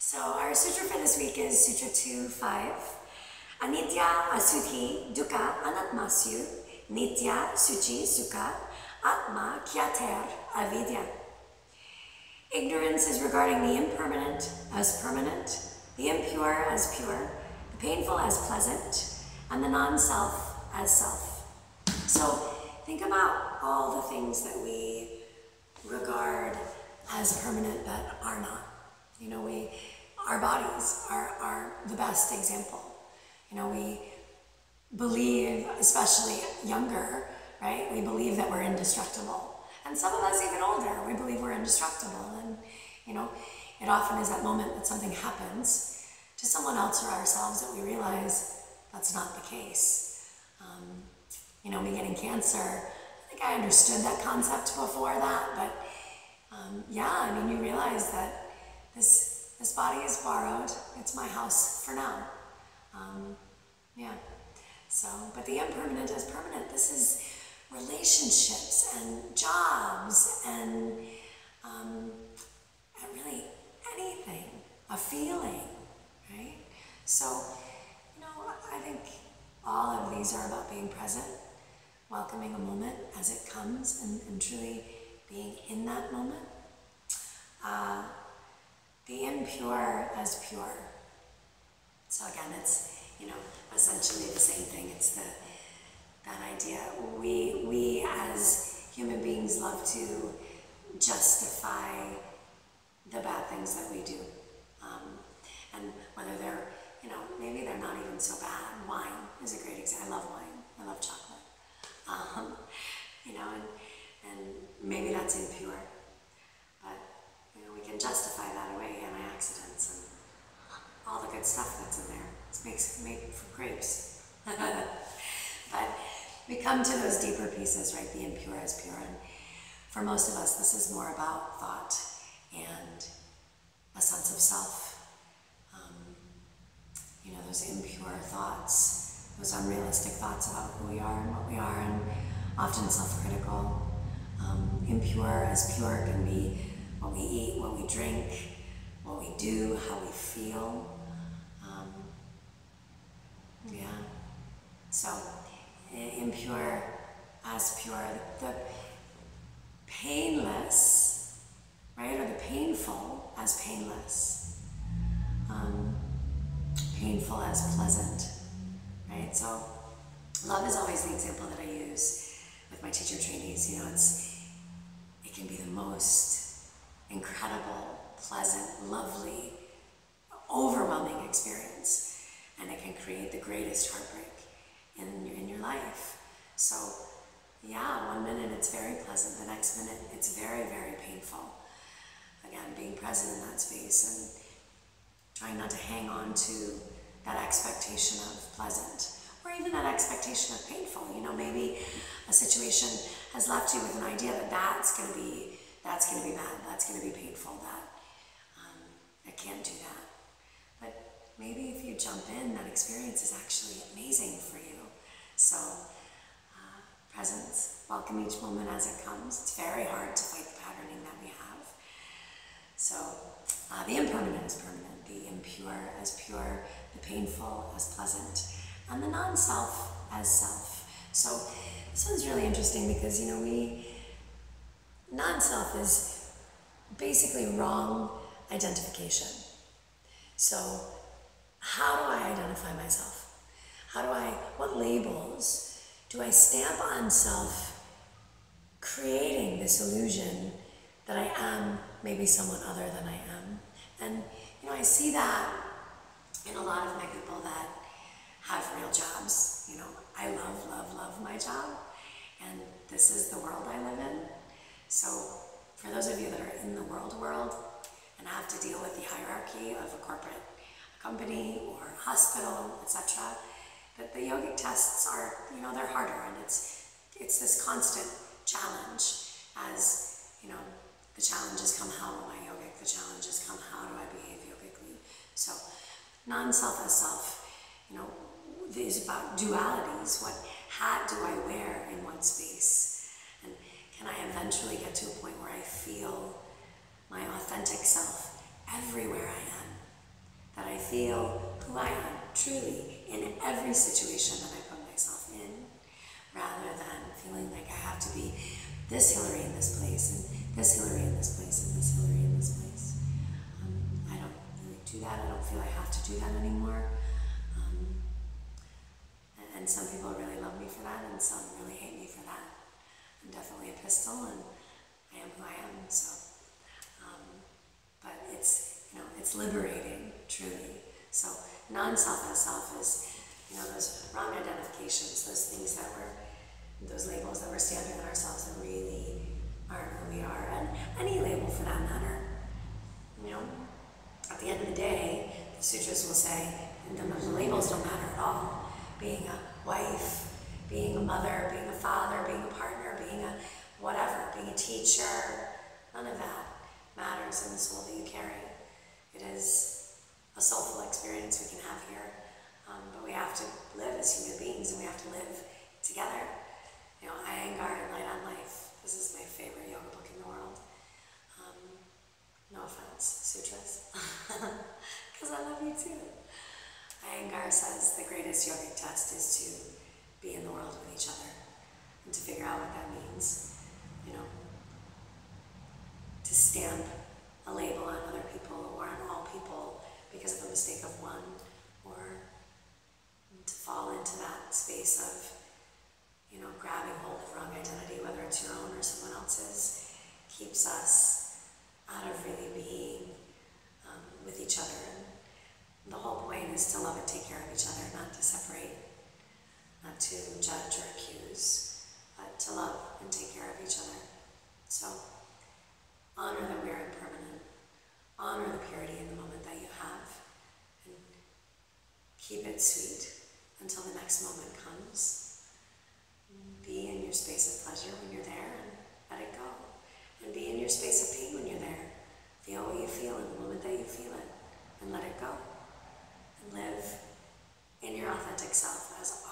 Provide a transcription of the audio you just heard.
So our sutra for this week is Sutra 2.5. Anitya asuti dukkha anatmasyu nitya suchi sukha atma kyater avidya. Ignorance is regarding the impermanent as permanent, the impure as pure, the painful as pleasant, and the non-self as self. So think about all the things that we regard as permanent but are not. You know, our bodies are the best example. You know, we believe, especially younger, right? We believe that we're indestructible. And some of us even older, we believe we're indestructible. And, you know, it often is that moment that something happens to someone else or ourselves that we realize that's not the case. You know, me getting cancer, I think I understood that concept before that, but yeah, I mean, you realize that this body is borrowed. It's my house for now. Yeah. So, but the impermanent is permanent. This is relationships and jobs and really anything, a feeling, right? So, you know, I think all of these are about being present, welcoming a moment as it comes and truly being in that moment. The impure as pure. So again, it's, you know, essentially the same thing. It's that idea. We as human beings love to justify the bad things that we do. And whether they're, you know, maybe they're not even so bad. Wine is a great example. I love wine. I love chocolate. You know, and maybe that's impure. But, you know, we can justify that away, antioxidants and all the good stuff that's in there. It's made for grapes. But we come to those deeper pieces, right? The impure as pure. And for most of us, this is more about thought and a sense of self. You know, those impure thoughts, those unrealistic thoughts about who we are and what we are, and often self-critical. Impure as pure can be what we eat, what we drink, what we do, how we feel. Yeah. So, impure as pure. The painless, right, or the painful as painless. Painful as pleasant, right? So, love is always the example that I use with my teacher trainees. You know, it can be the most incredible, pleasant, lovely, overwhelming experience, and it can create the greatest heartbreak in your life. So, yeah, one minute it's very pleasant, the next minute it's very, very painful. Again, being present in that space and trying not to hang on to that expectation of pleasant, or even that expectation of painful. You know, maybe a situation has left you with an idea that that's going to be bad, that's going to be painful, that I can't do that. But maybe if you jump in, that experience is actually amazing for you. So, presence, welcome each moment as it comes. It's very hard to fight the patterning that we have. So, the impermanent is permanent, the impure as pure, the painful as pleasant, and the non-self as self. So this one's really interesting because, you know, non-self is basically wrong identification. So how do I identify myself? What labels do I stamp on self, creating this illusion that I am maybe someone other than I am? And, you know, I see that in a lot of my people that have real jobs. You know, I love, love, love my job, and this is the world I live in. So for those of you that are in the world and have to deal with the hierarchy of a corporate company or hospital, etc., that the yogic tests are, you know, they're harder, and it's this constant challenge as, you know, the challenges come, how am I yogic? The challenges come, how do I behave yogically? So, non-self as self, you know, is about dualities. What hat do I wear in what space? And can I eventually get to a point where I feel my authentic self everywhere I am? feel who I am, truly, in every situation that I put myself in, rather than feeling like I have to be this Hillary in this place, and this Hillary in this place, and this Hillary in this place. I don't really do that. I don't feel I have to do that anymore. And some people really love me for that, and some really hate me for that. I'm definitely a pistol, and I am who I am, so. But it's, it's liberating, truly. So non-self as self is, those wrong identifications, those things that those labels that we're stamping on ourselves that really aren't who we are, and any label for that matter. At the end of the day, the sutras will say, the labels don't matter at all. Being a wife, being a mother, being a father, being a partner, being a whatever, being a teacher, none of that matters in the soul that you carry. It is a soulful experience we can have here, but we have to live as human beings, and we have to live together. Iyengar and Light on Life. This is my favorite yoga book in the world. No offense, sutras, because I love you too. Iyengar says the greatest yogic test is to be in the world with each other and to figure out what that means. To stamp a label on other people or on all people because of a mistake of one, or to fall into that space of, grabbing hold of wrong identity, whether it's your own or someone else's, keeps us out of really being with each other. And the whole point is to love and take care of each other, not to separate, not to judge or accuse, but to love and take care of each other. So honor that we are impermanent, honor the purity in the moment that you have, and keep it sweet until the next moment comes. Be in your space of pleasure when you're there, and let it go. And be in your space of pain when you're there. Feel what you feel in the moment that you feel it, and let it go. And live in your authentic self as